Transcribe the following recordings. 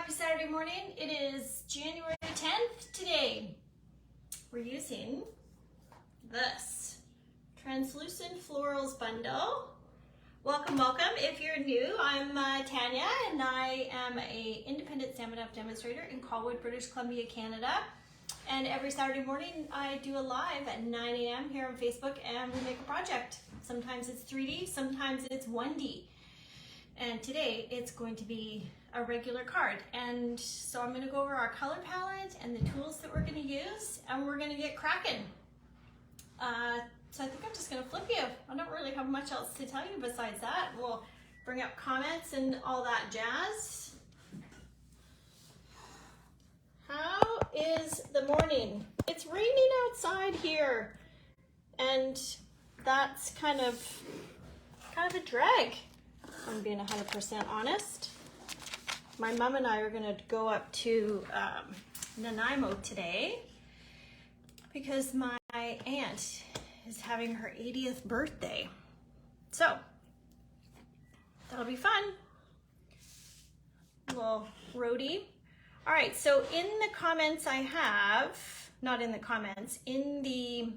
happy Saturday morning. It is January 10th today. We're using this Translucent Florals bundle. Welcome, welcome. If you're new, I'm Tanya and I am an independent Stampin' Up demonstrator in Colwood, British Columbia, Canada. And every Saturday morning I do a live at 9 a.m. here on Facebook and we make a project. Sometimes it's 3D, sometimes it's 1D. And today it's going to be a regular card. And so I'm going to go over our color palette and the tools that we're going to use, and we're going to get cracking. So I think I'm just going to flip you. I don't really have much else to tell you besides that. We'll bring up comments and all that jazz. How is the morning? It's raining outside here, and that's kind of a drag. I'm being 100% honest. My mom and I are going to go up to Nanaimo today because my aunt is having her 80th birthday. So that'll be fun. Little roadie. All right, so in the comments I have, not in the comments, in the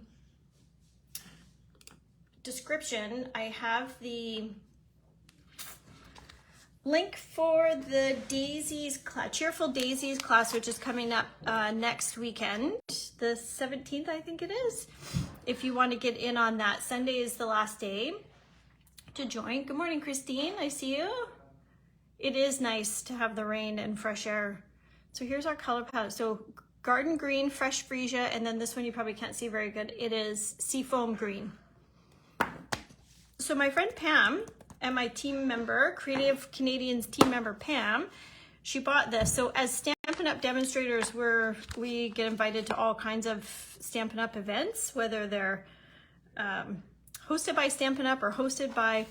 description, I have the link for the Daisies class, Cheerful Daisies class, which is coming up next weekend, the 17th, I think it is. If you want to get in on that, Sunday is the last day to join. Good morning, Christine. I see you. It is nice to have the rain and fresh air. So here's our color palette. So garden green, fresh freesia, and then this one you probably can't see very good. It is seafoam green. So my friend Pam and my team member, Creative Canadians team member Pam, she bought this. So as Stampin' Up demonstrators, we get invited to all kinds of Stampin' Up events, whether they're hosted by Stampin' Up or hosted by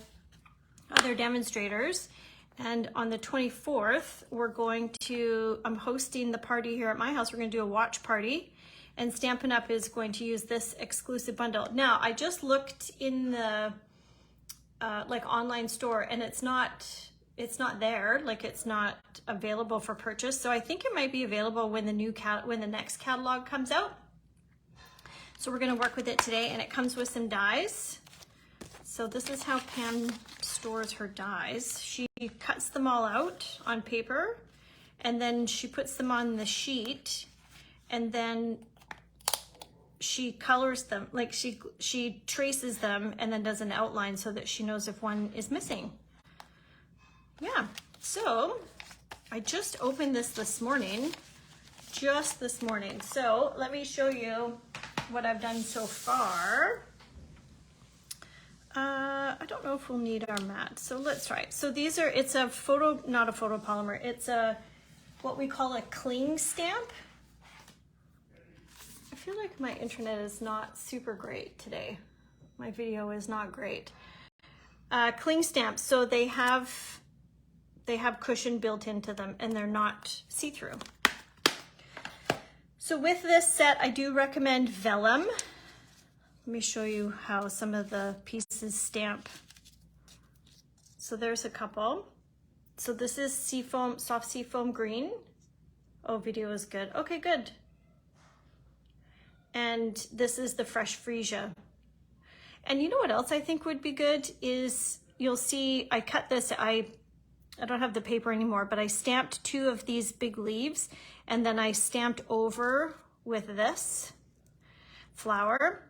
other demonstrators. And on the 24th, I'm hosting the party here at my house. We're gonna do a watch party, and Stampin' Up is going to use this exclusive bundle. Now, I just looked in the online store, and it's not there, like it's not available for purchase. So I think it might be available when the next catalog comes out. So we're going to work with it today, and it comes with some dies. So this is how Pam stores her dies. She cuts them all out on paper, and then she puts them on the sheet, and then she colors them, like she traces them and then does an outline so that she knows if one is missing. Yeah, so I just opened this morning, just this morning. So let me show you what I've done so far. I don't know if we'll need our mat, so let's try it. So it's a not a photopolymer, it's what we call a cling stamp. I feel like my internet is not super great today. My video is not great. Cling stamps, so they have cushion built into them and they're not see-through. So with this set, I do recommend vellum. Let me show you how some of the pieces stamp. So there's a couple. So this is seafoam, soft seafoam green. Oh, video is good. Okay, good. And this is the fresh freesia. And you know what else I think would be good is, you'll see I cut this, I don't have the paper anymore, but I stamped 2 of these big leaves, and then I stamped over with this flower.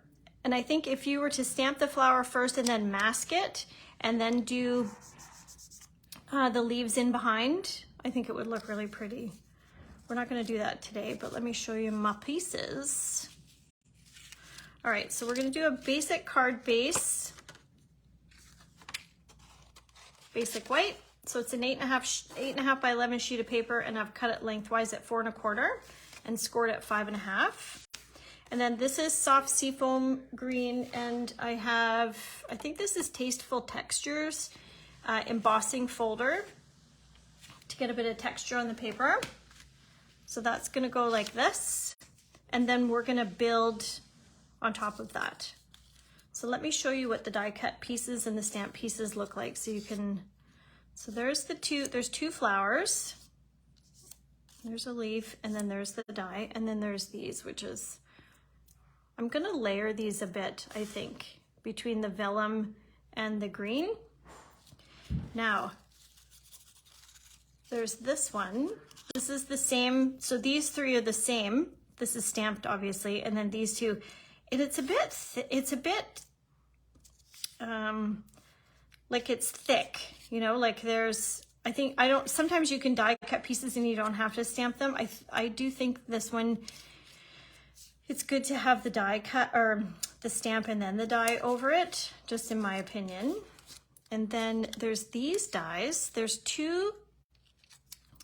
And I think if you were to stamp the flower first and then mask it and then do the leaves in behind, I think it would look really pretty. We're not going to do that today, but let me show you my pieces. All right, so we're going to do a basic card base, basic white. So it's an 8.5 by 11 sheet of paper, and I've cut it lengthwise at 4 1/4 and scored at 5.5. And then this is soft seafoam green, and I think this is Tasteful Textures embossing folder to get a bit of texture on the paper. So that's going to go like this, and then we're going to build on top of that. So let me show you what the die cut pieces and the stamp pieces look like, so you can, so there's 2 flowers. There's a leaf, and then there's the die, and then there's these, which is, I'm gonna layer these a bit, I think, between the vellum and the green. Now, there's this one. This is the same, so these three are the same. This is stamped, obviously, and then these two, and it's a bit, like it's thick, you know, like there's, sometimes you can die cut pieces and you don't have to stamp them. I do think this one, it's good to have the die cut or the stamp and then the die over it, just in my opinion. And then there's these dies. There's two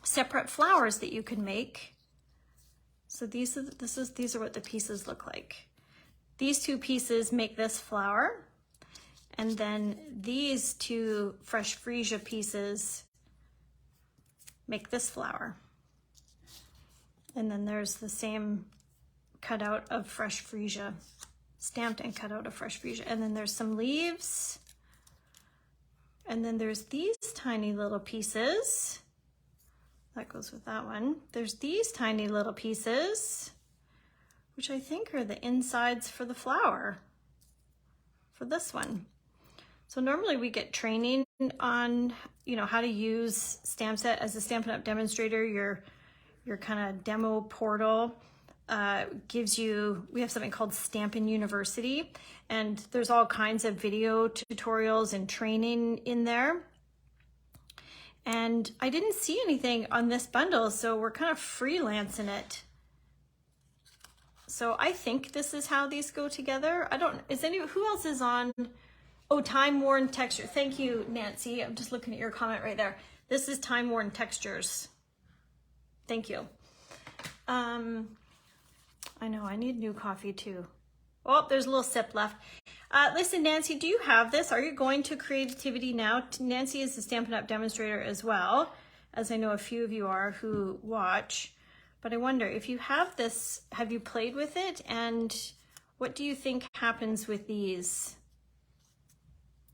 separate flowers that you can make. So these are what the pieces look like. These two pieces make this flower, and then these two fresh freesia pieces make this flower. And then there's the same cutout of fresh freesia, stamped and cut out of fresh freesia. And then there's some leaves. And then there's these tiny little pieces. That goes with that one. There's these tiny little pieces, which I think are the insides for the flower, for this one. So normally we get training on, you know, how to use Stamp Set as a Stampin' Up! Demonstrator. Your kind of demo portal gives you, we have something called Stampin' University, and there's all kinds of video tutorials and training in there. And I didn't see anything on this bundle, so we're kind of freelancing it. So I think this is how these go together. Who else is on? Oh, Time Worn Texture. Thank you, Nancy. I'm just looking at your comment right there. This is Time Worn Textures. Thank you. I know, I need new coffee too. Oh, there's a little sip left. Listen, Nancy, do you have this? Are you going to Creativity Now? Nancy is a Stampin' Up! Demonstrator as well, as I know a few of you are who watch. But I wonder, if you have this, have you played with it? And what do you think happens with these?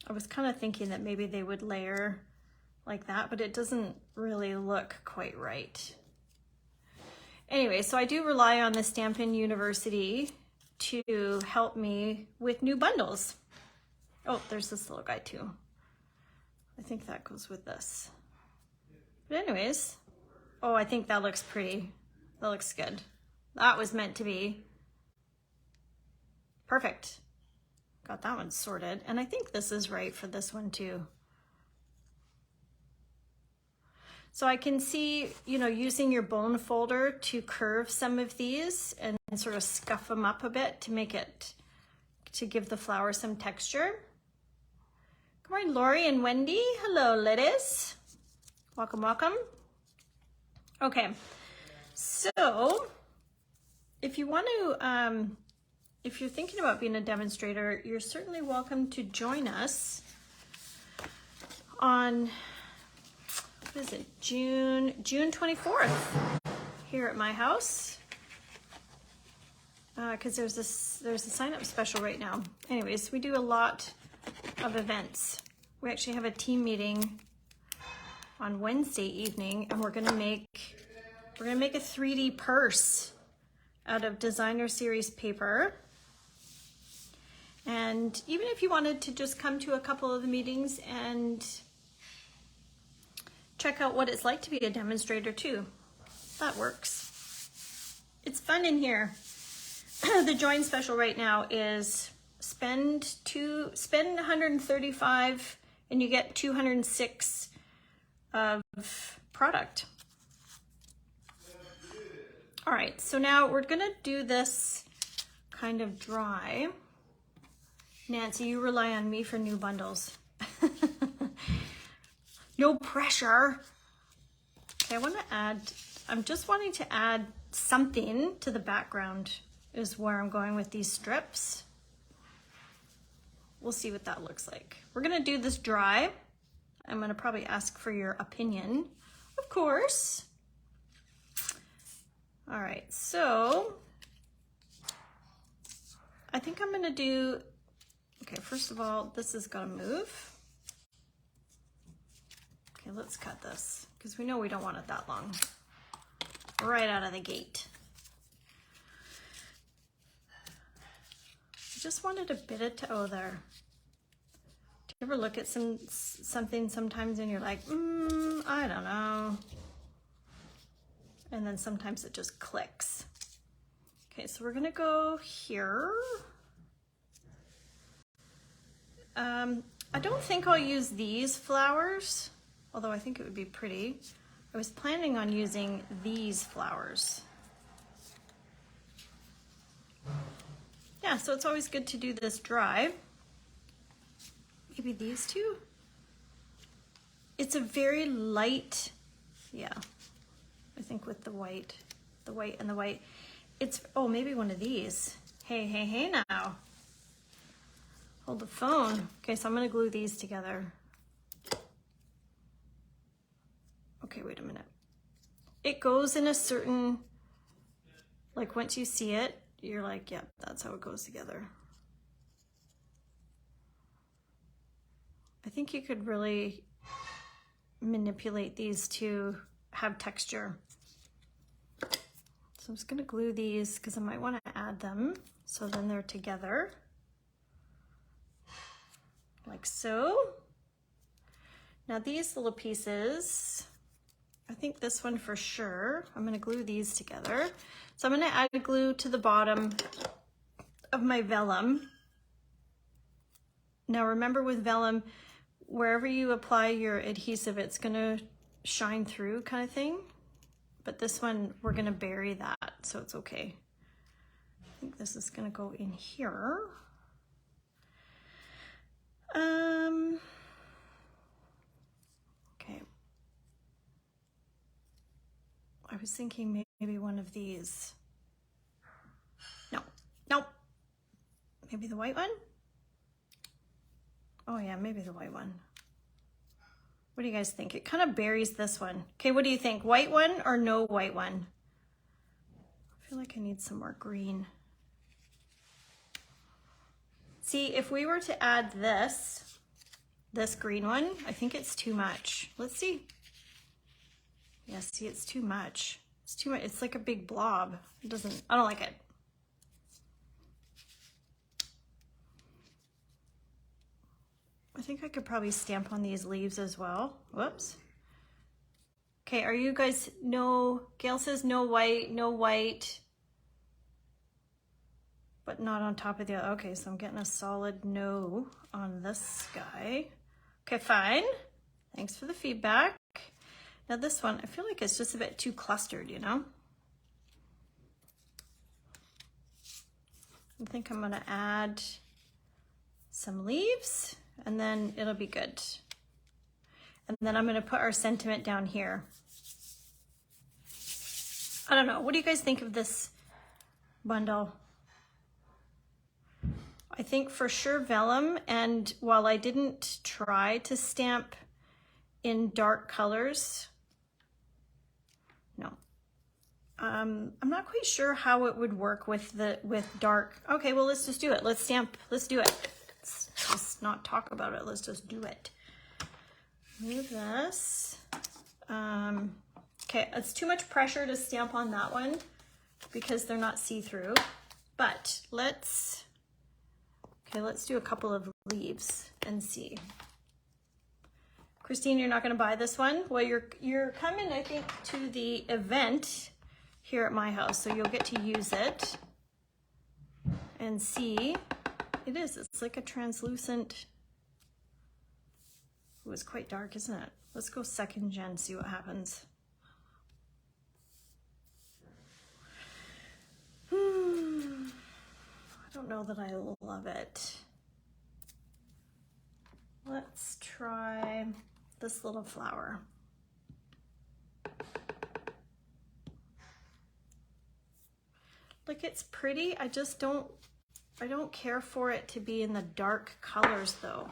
I was kind of thinking that maybe they would layer like that, but it doesn't really look quite right. Anyway, so I do rely on the Stampin' University to help me with new bundles. Oh, there's this little guy too. I think that goes with this. But anyways, oh, I think that looks pretty. That looks good. That was meant to be. Perfect. Got that one sorted. And I think this is right for this one too. So I can see, you know, using your bone folder to curve some of these and sort of scuff them up a bit to make it, to give the flower some texture. Good morning, Lori and Wendy. Hello, ladies. Welcome, welcome. Okay, so if you want to, if you're thinking about being a demonstrator, you're certainly welcome to join us on, what is it, June 24th here at my house, because there's a sign-up special right now. Anyways, we do a lot of events. We actually have a team meeting on Wednesday evening, and we're gonna make a 3D purse out of designer series paper. And even if you wanted to just come to a couple of the meetings and check out what it's like to be a demonstrator too, that works. It's fun in here. The join special right now is spend $135 and you get 206 of product. All right, so now we're gonna do this kind of dry. Nancy, you rely on me for new bundles. No pressure. Okay, I'm just wanting to add something to the background is where I'm going with these strips. We'll see what that looks like. We're gonna do this dry. I'm gonna probably ask for your opinion, of course. All right, so I think I'm gonna do, okay, first of all, this has gotta move. Okay, let's cut this because we know we don't want it that long. right out of the gate. I just wanted a bit of, oh, there. Do you ever look at something sometimes and you're like, I don't know. And then sometimes it just clicks. Okay, so we're gonna go here. I don't think I'll use these flowers, although I think it would be pretty. I was planning on using these flowers. Yeah, so it's always good to do this dry. Maybe these two? It's a very light, yeah, I think with the white and the white. It's, oh, maybe one of these. Hey now. Hold the phone. Okay, so I'm gonna glue these together. Okay, wait a minute. It goes in a certain, like once you see it, you're like, yep, that's how it goes together. I think you could really manipulate these to have texture. So I'm just gonna glue these because I might want to add them. So then they're together. Like so. Now these little pieces, I think this one for sure, I'm gonna glue these together. So I'm gonna add glue to the bottom of my vellum. Now remember with vellum, wherever you apply your adhesive, it's gonna shine through kind of thing. But this one, we're gonna bury that, so it's okay. I think this is gonna go in here. Okay. I was thinking maybe one of these. No. Maybe the white one? Oh yeah, maybe the white one. What do you guys think? It kind of buries this one. Okay, what do you think? White one or no white one? I feel like I need some more green. See, if we were to add this green one, I think it's too much. Let's see. Yeah, see, it's too much. It's too much. It's like a big blob. I don't like it. I think I could probably stamp on these leaves as well. Whoops. Okay, are you guys, no, Gail says no white, but not on top of the other. Okay, so I'm getting a solid no on this guy. Okay, fine. Thanks for the feedback. Now this one, I feel like it's just a bit too clustered, you know? I think I'm gonna add some leaves and then it'll be good. And then I'm gonna put our sentiment down here. I don't know, what do you guys think of this bundle? I think for sure vellum, and while I didn't try to stamp in dark colors, no. I'm not quite sure how it would work with dark. Okay, well, let's just do it. Let's stamp, let's do it. Let's just not talk about it, let's just do it. Move this. Okay, it's too much pressure to stamp on that one because they're not see-through, but let's do a couple of leaves and see. Christine, you're not gonna buy this one? Well, you're coming, I think, to the event here at my house, so you'll get to use it and see. It's like a translucent, it was quite dark, isn't it? Let's go 2nd gen, see what happens. I don't know that I love it. Let's try this little flower. Like, it's pretty, I don't care for it to be in the dark colors though.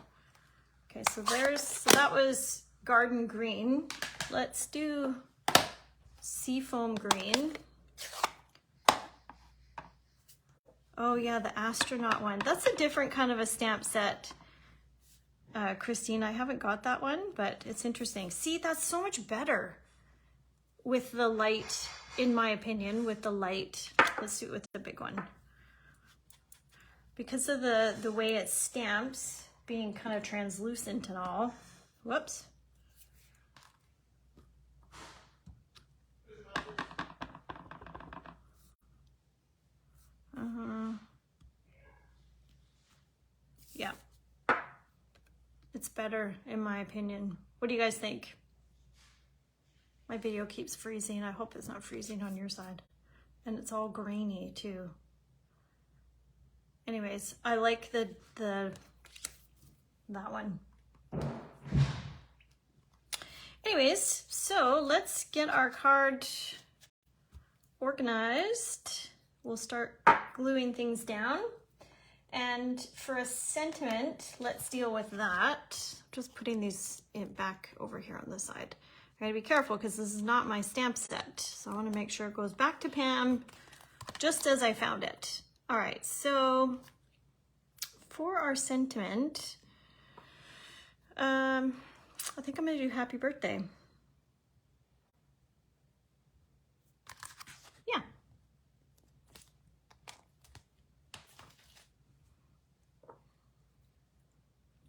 Okay, so that was garden green. Let's do seafoam green. Oh yeah, the astronaut one. That's a different kind of a stamp set, Christine. I haven't got that one, but it's interesting. See, that's so much better with the light in my opinion, with the light. Let's do it with the big one. Because of the way it stamps, being kind of translucent and all. Whoops. Yeah. It's better in my opinion. What do you guys think? My video keeps freezing. I hope it's not freezing on your side. And it's all grainy too. Anyways, I like that one. Anyways, so let's get our card organized. We'll start gluing things down. And for a sentiment, let's deal with that. Just putting these back over here on this side. I gotta be careful because this is not my stamp set. So I want to make sure it goes back to Pam just as I found it. All right, so for our sentiment, I think I'm gonna do happy birthday. Yeah.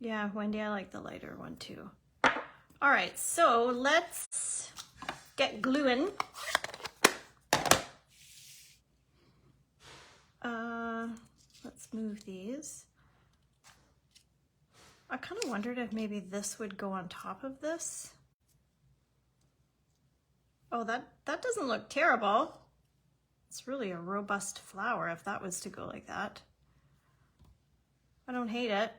Yeah, Wendy, I like the lighter one too. All right, so let's get gluing. Let's move these. I kind of wondered if maybe this would go on top of this. Oh, that doesn't look terrible. It's really a robust flower if that was to go like that. I don't hate it.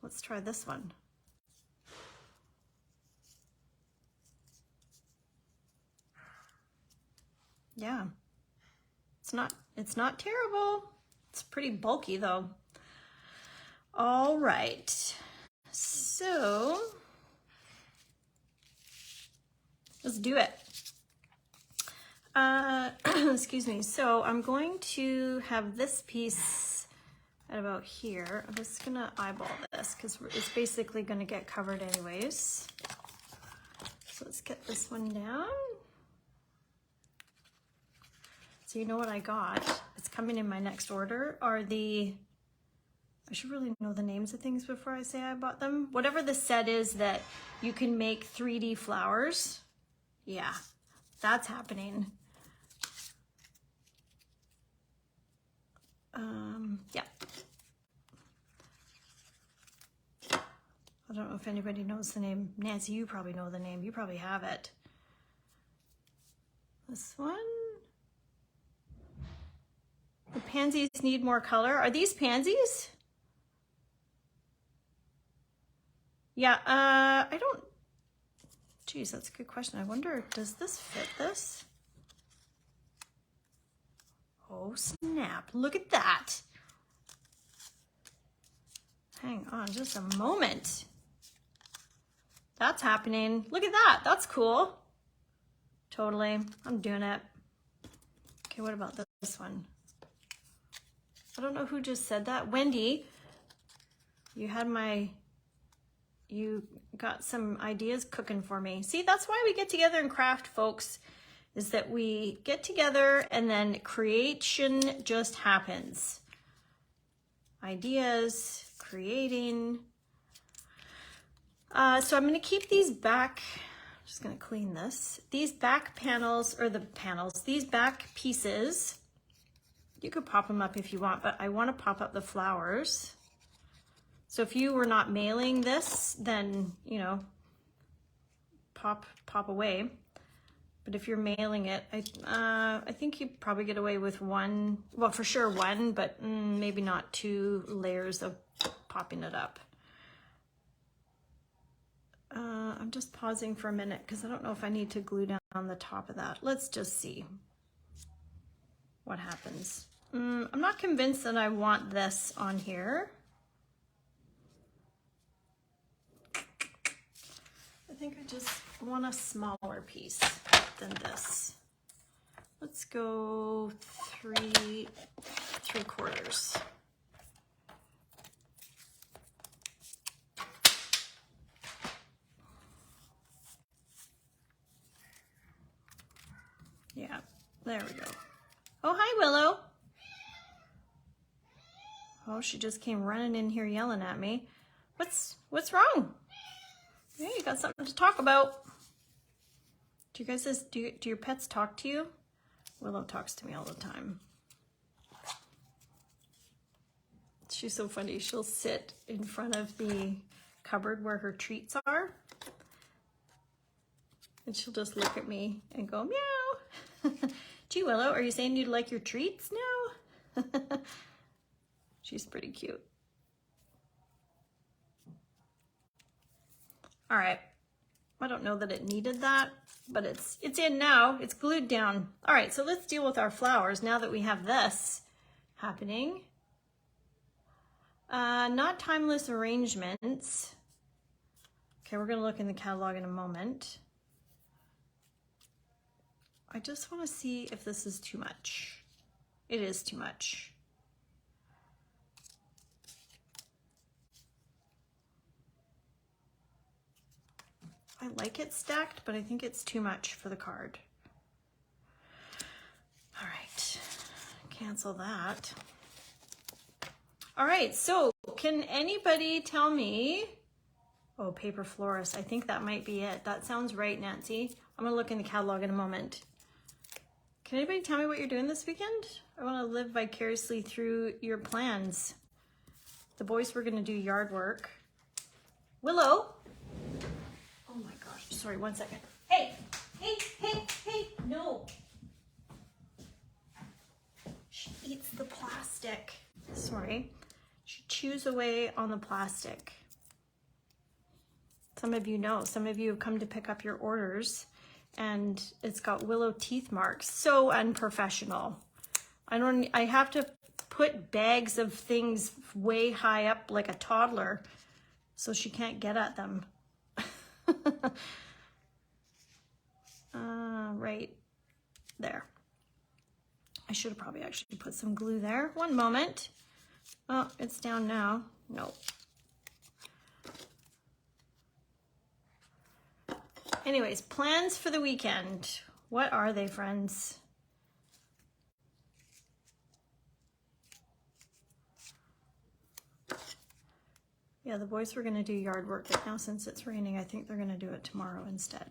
Let's try this one. Yeah, it's not terrible. It's pretty bulky though. All right, so let's do it. Excuse me. So I'm going to have this piece at about here. I'm just gonna eyeball this because it's basically gonna get covered anyways. So let's get this one down. So you know what I got? It's coming in my next order are the, I should really know the names of things before I say I bought them. Whatever the set is that you can make 3D flowers. Yeah, that's happening. Yeah. I don't know if anybody knows the name. Nancy, you probably know the name. You probably have it. This one. The pansies need more color. Are these pansies? Yeah, I don't, geez, that's a good question. I wonder, does this fit this? Oh, snap. Look at that. Hang on just a moment. That's happening. Look at that. That's cool. Totally. I'm doing it. Okay, what about this one? I don't know who just said that. Wendy, you got some ideas cooking for me. See, that's why we get together and craft, folks, is that we get together and then creation just happens. Ideas, creating. So I'm going to keep these back, I'm just going to clean this. These back panels, or the panels, these back pieces, you could pop them up if you want, but I want to pop up the flowers. So if you were not mailing this, then, you know, pop away. But if you're mailing it, I think you probably get away with one, well, for sure one, but maybe not 2 layers of popping it up. I'm just pausing for a minute because I don't know if I need to glue down on the top of that. Let's just see what happens. I'm not convinced that I want this on here. I think I just want a smaller piece than this. Let's go 3/4. There we go. Oh, hi, Willow. Oh, she just came running in here yelling at me. What's wrong? Yeah, you got something to talk about. Do you guys do your pets talk to you? Willow talks to me all the time. She's so funny. She'll sit in front of the cupboard where her treats are, and she'll just look at me and go, meow. Gee, Willow, are you saying you'd like your treats now? She's pretty cute. All right. I don't know that it needed that, but it's in now. It's glued down. All right, so let's deal with our flowers now that we have this happening. Not timeless arrangements. Okay, we're gonna look in the catalog in a moment. I just wanna see if this is too much. It is too much. I like it stacked, but I think it's too much for the card. All right, cancel that. All right, so can anybody tell me, oh, paper florist, I think that might be it. That sounds right, Nancy. I'm gonna look in the catalog in a moment. Can anybody tell me what you're doing this weekend? I wanna live vicariously through your plans. The boys were gonna do yard work. Willow. Oh my gosh, sorry, 1 second. Hey, no. She eats the plastic. Sorry, she chews away on the plastic. Some of you know, some of you have come to pick up your orders and it's got Willow teeth marks. So unprofessional. I have to put bags of things way high up like a toddler so she can't get at them. Right there. I should have probably actually put some glue there. One moment. Oh, it's down now. Nope. Anyways, plans for the weekend. What are they, friends? Yeah, the boys were going to do yard work, but now since it's raining, I think they're going to do it tomorrow instead.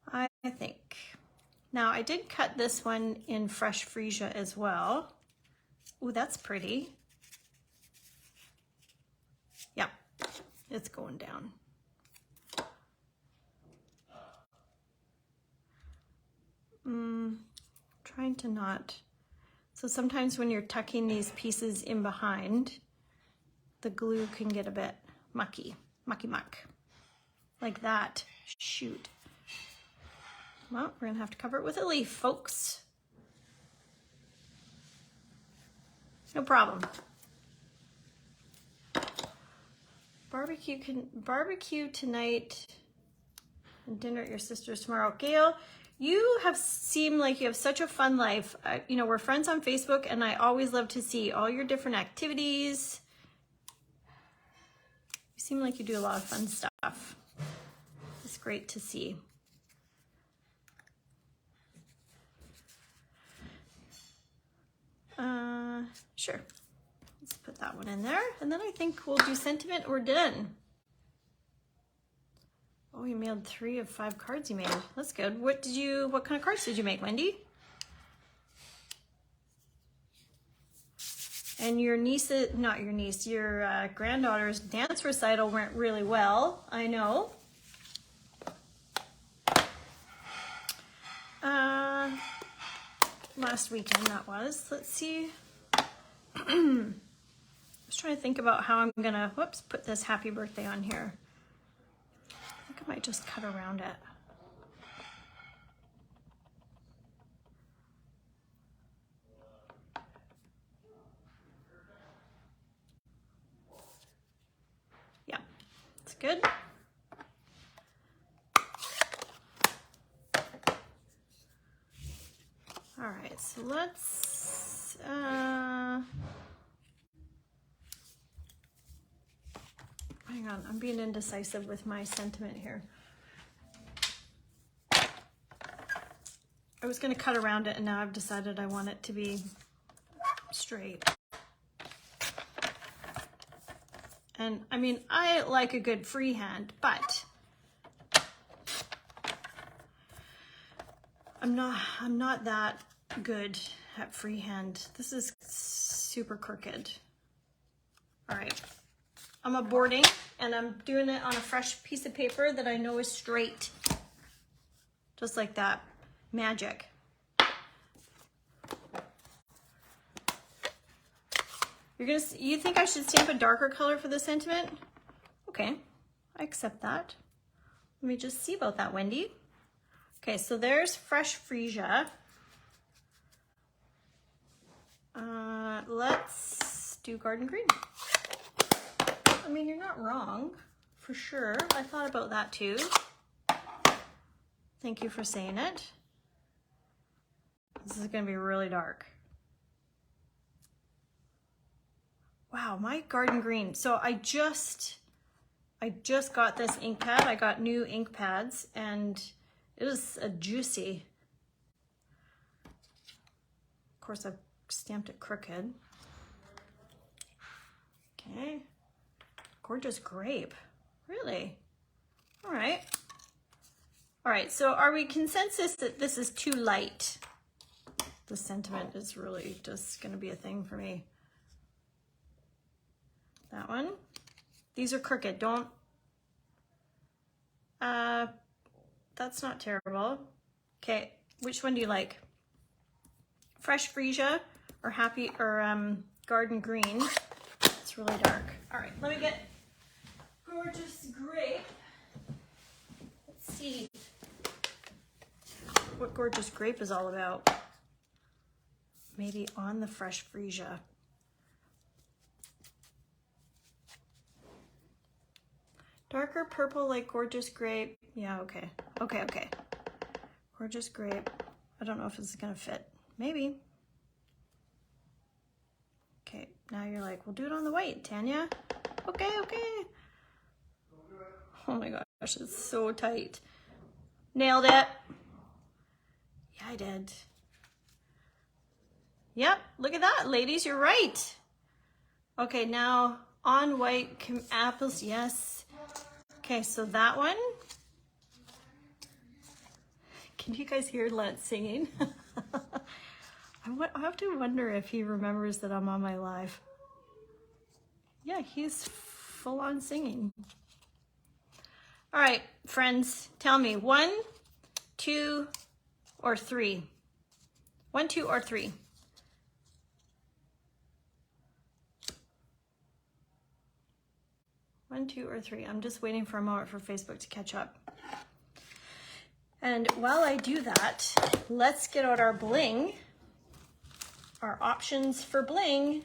I think. Now, I did cut this one in fresh freesia as well. Ooh, that's pretty. Yeah, it's going down. Trying to not. So sometimes when you're tucking these pieces in behind, the glue can get a bit mucky muck. Like that. Shoot. Well, we're gonna have to cover it with a leaf, folks. No problem. Barbecue tonight and dinner at your sister's tomorrow. Gail, you seem like you have such a fun life. You know, we're friends on Facebook and I always love to see all your different activities. You seem like you do a lot of fun stuff. It's great to see. Sure. Let's put that one in there. And then I think we'll do sentiment. We're done. Oh, you mailed 3 of 5 cards you made. That's good. What kind of cards did you make, Wendy? And your granddaughter's dance recital went really well. I know. Last weekend that was. Let's see. I was trying to think about how I'm gonna, put this happy birthday on here. I think I might just cut around it. Yeah, it's good. All right, so let's, hang on, I'm being indecisive with my sentiment here. I was going to cut around it, and now I've decided I want it to be straight. And I mean, I like a good freehand, but I'm not that good at freehand. This is super crooked. All right, I'm aborting, and I'm doing it on a fresh piece of paper that I know is straight. Just like that. Magic. You think I should stamp a darker color for the sentiment? Okay, I accept that. Let me just see about that, Wendy. Okay, so there's fresh freesia. Let's do garden green. I mean, you're not wrong, for sure. I thought about that too. Thank you for saying it. This is gonna be really dark. Wow, my garden green. So I just got this ink pad. I got new ink pads, and it is a juicy. Of course, I've stamped it crooked. Okay, gorgeous grape, really? All right. All right, so are we consensus that this is too light? The sentiment is really just gonna be a thing for me. That one. These are crooked, don't, that's not terrible. Okay, which one do you like? Fresh freesia or happy, or garden green? It's really dark. All right, let me get gorgeous grape. Let's see what gorgeous grape is all about. Maybe on the fresh freesia. Darker purple like gorgeous grape. Yeah, okay. Okay. Gorgeous grape. I don't know if this is gonna fit. Maybe. Okay, now you're like, we'll do it on the white, Tanya. Okay. Oh my gosh, it's so tight. Nailed it. Yeah, I did. Yep, look at that, ladies, you're right. Okay, now on white apples, yes. Okay, so that one. Can you guys hear Lance singing? I have to wonder if he remembers that I'm on my live. Yeah, he's full on singing. All right, friends, tell me 1, 2, or 3. 1, 2, or 3. 1, 2, or 3. I'm just waiting for a moment for Facebook to catch up. And while I do that, let's get out our bling, our options for bling.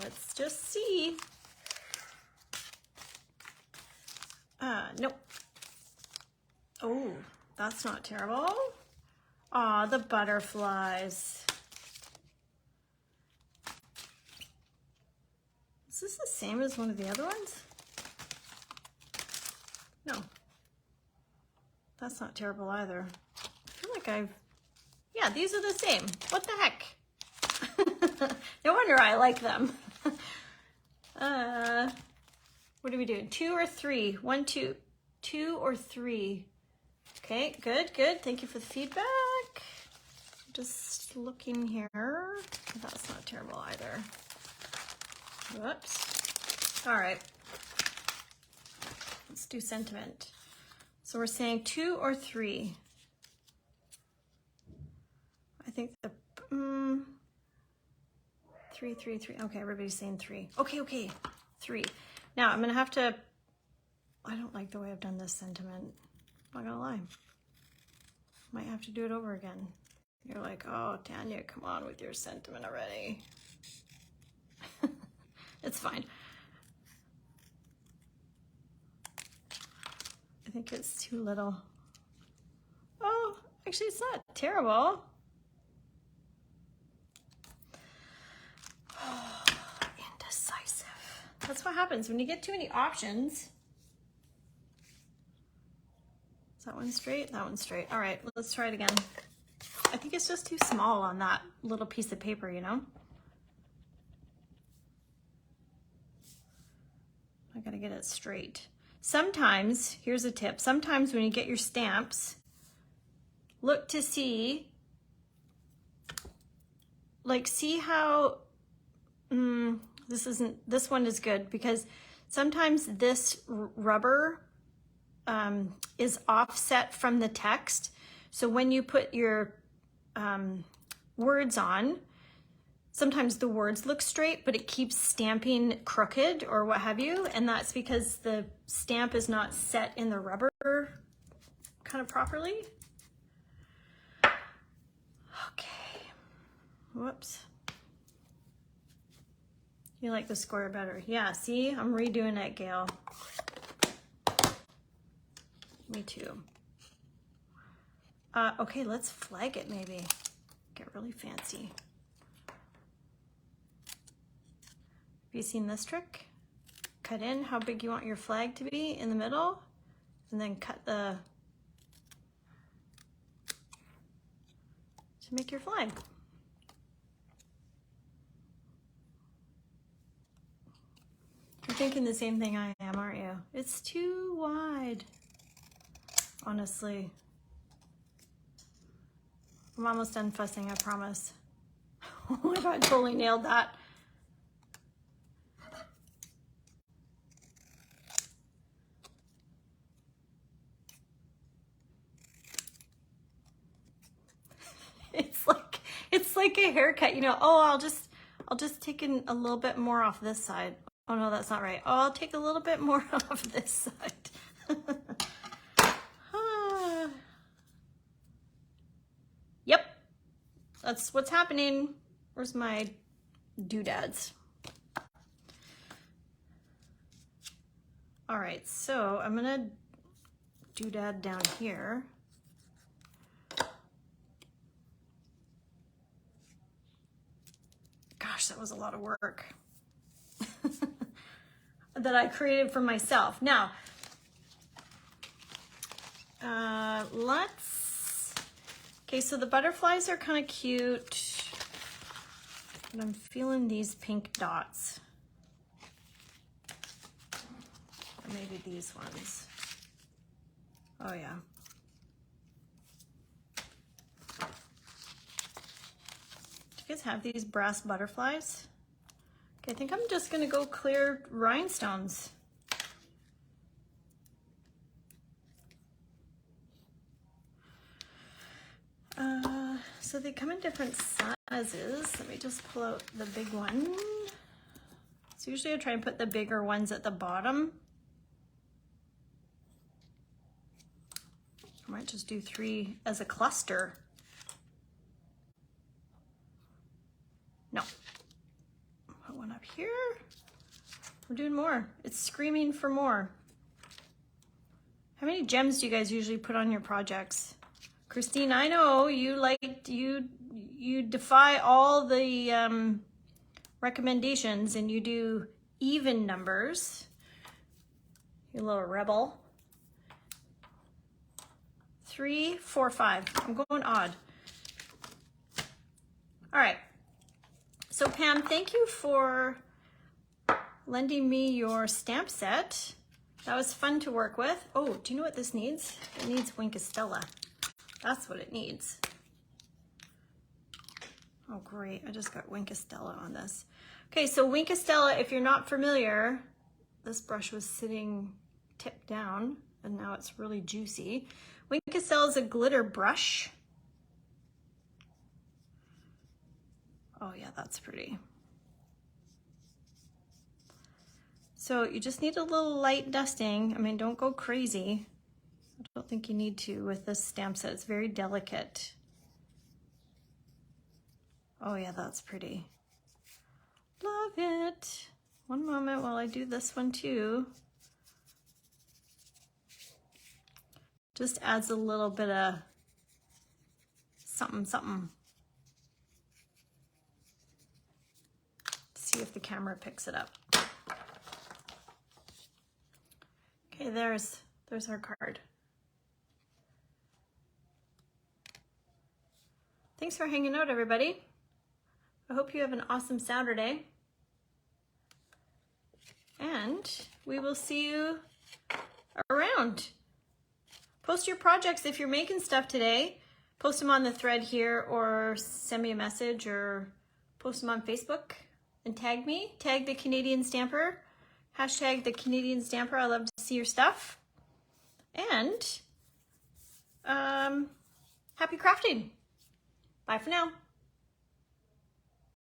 Let's just see. Nope. Oh, that's not terrible. Aw, the butterflies. Is this the same as one of the other ones? No. That's not terrible either. I feel like yeah, these are the same. What the heck? No wonder I like them. What are we doing? 2 or 3? 1, 2. 2 or 3. Okay, good. Thank you for the feedback. Just looking here. That's not terrible either. Whoops. All right. Let's do sentiment. So we're saying 2 or 3. I think the 3. Okay, everybody's saying 3. Okay. 3. Now I'm gonna have to. I don't like the way I've done this sentiment. I'm not gonna lie. Might have to do it over again. You're like, oh, Tanya, come on with your sentiment already. It's fine. I think it's too little. Oh, actually, it's not terrible. Oh, indecisive. That's what happens when you get too many options. that one straight? That one's straight. All right, let's try it again. I think it's just too small on that little piece of paper, you know? I gotta get it straight. Sometimes, here's a tip, sometimes when you get your stamps, look to see, like see how, this one is good because sometimes this rubber is offset from the text. So when you put your words on, sometimes the words look straight, but it keeps stamping crooked or what have you. And that's because the stamp is not set in the rubber kind of properly. Okay, whoops. You like the square better. Yeah, see, I'm redoing it, Gail. Me too. Okay, let's flag it maybe. Get really fancy. Have you seen this trick? Cut in how big you want your flag to be in the middle, and then cut to make your flag. You're thinking the same thing I am, aren't you? It's too wide, honestly. I'm almost done fussing, I promise. Oh my God, totally nailed that. It's like a haircut, you know. Oh, I'll just take in a little bit more off this side. Oh no, that's not right. Oh, I'll take a little bit more off this side. Yep, that's what's happening. Where's my doodads? All right, so I'm gonna doodad down here. Gosh, that was a lot of work that I created for myself. Now, okay, so the butterflies are kind of cute, and I'm feeling these pink dots. Or maybe these ones. Oh yeah. Do you guys have these brass butterflies? Okay, I think I'm just gonna go clear rhinestones. So they come in different sizes. Let me just pull out the big one. So usually I try and put the bigger ones at the bottom. I might just do 3 as a cluster. No. Put one up here. We're doing more. It's screaming for more. How many gems do you guys usually put on your projects? Christine, I know you defy all the recommendations and you do even numbers. You little rebel. 3, 4, 5. I'm going odd. All right. So Pam, thank you for lending me your stamp set. That was fun to work with. Oh, do you know what this needs? It needs Winkostella. That's what it needs. Oh great, I just got Winkostella on this. Okay, so Winkostella, if you're not familiar, this brush was sitting tipped down and now it's really juicy. Winkostella is a glitter brush. Oh yeah, that's pretty. So you just need a little light dusting. I mean, don't go crazy. I don't think you need to with this stamp set. It's very delicate. Oh yeah, that's pretty. Love it. One moment while I do this one too. Just adds a little bit of something, something. See if the camera picks it up. Okay, there's our card. Thanks for hanging out, everybody. I hope you have an awesome Saturday. And we will see you around. Post your projects if you're making stuff today. Post them on the thread here or send me a message or post them on Facebook and tag me. Tag the Canadian Stamper. Hashtag the Canadian Stamper. I love to see your stuff. And happy crafting. Bye for now.